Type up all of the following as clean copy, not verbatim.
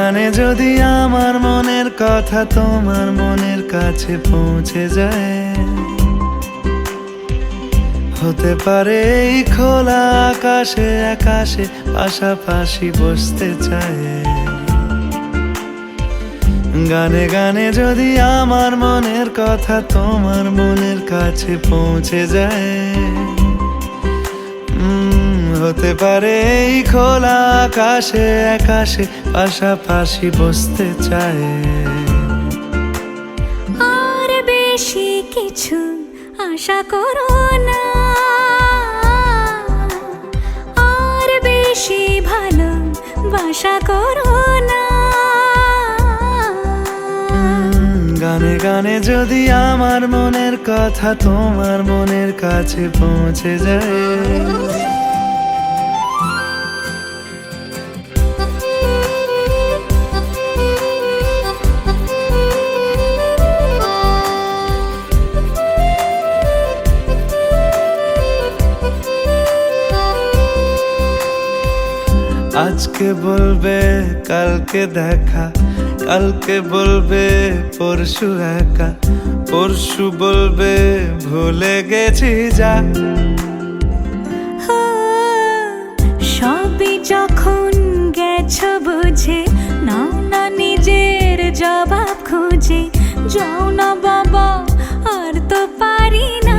গানে যদি আমার মনের কথা তোমার মনের কাছে পৌঁছে যায়, হতে পারে এই খোলা আকাশে আকাশে পাশাপাশি বসতে চায়। গানে গানে যদি আমার মনের কথা তোমার মনের কাছে পৌঁছে যায়, হতে পারে এই খোলা আকাশে আকাশে পাশাপাশি বসতে চায়। আর বেশি কিছু আশা করো না, আর বেশি ভালোবাসা করো না। গানে গানে যদি আমার মনের কথা তোমার মনের কাছে পৌঁছে যায়, আজকে বলবে কালকে দেখা, কালকে বলবে পরশু একা, পরশু বলবে ভুলে গেছি যা। সবই যখন গেছো বুঝে, নাও না নিজের জবাব খুঁজে। যাও না বাবা, আর তো পারি না।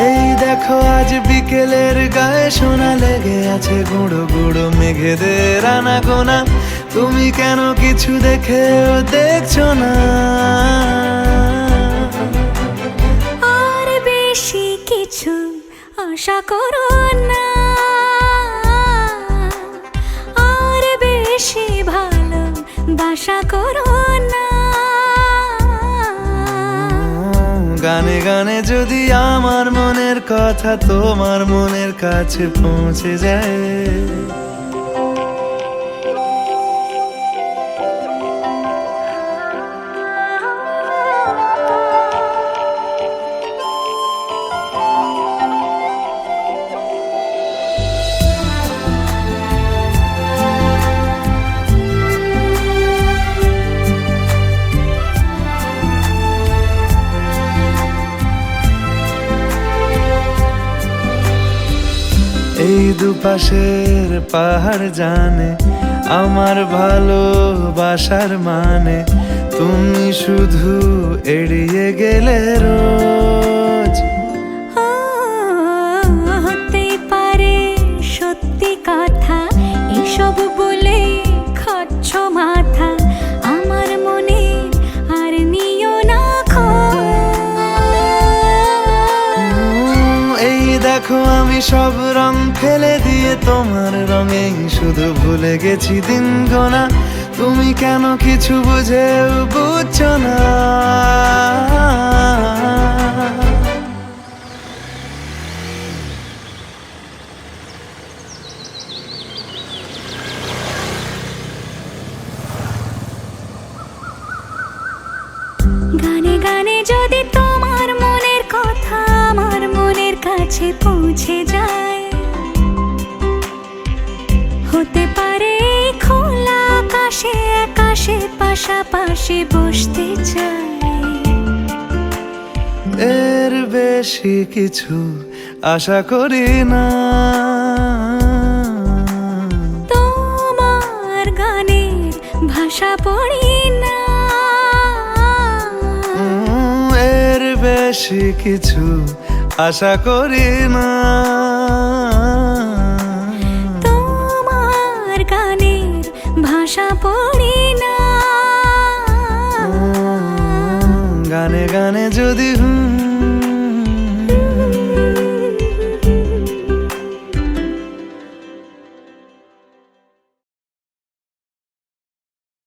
এই দেখো আজ বিকেলের গায়ে সোনা লেগে আছে গুঁড়ো গুঁড়ো মেঘেদের আনাগোনা। তুমি কেন কিছু দেখেও দেখছো না? আর বেশি কিছু আশা করো না, আর বেশি ভালোবাসা করো না। গানে গানে যদি আমার মনের কথা তোমার মনের কাছে পৌঁছে যায়, এই দুপাশের পাহাড় জানে আমার ভালোবাসার মানে। তুমি শুধু এড়িয়ে গেলে রোজ। হতে পারে সত্যি কথা, এসব বলে খাচ্ছ মাথা। আমার মনে আর নিও না খোঁজ। এই দেখো আমি সব রং ফেলে দিয়ে তোমার রঙেই শুধু ভুলে গেছি দিন গোনা। তুমি কেন কিছু বুঝেও বুঝছো না? গানে গানে যদি তোমার মনের কথা আমার মনের কাছে পৌঁছে যায়, হতে পারে খোলা আকাশে আকাশে পাশাপাশি বসতে চাই। এর বেশি কিছু আশা করি না। তোমার গানের ভাষা পড়ি না, এর বেশি কিছু আশা করি না। তোমার গানের ভাষা পড়ি না। গানে গানে যদি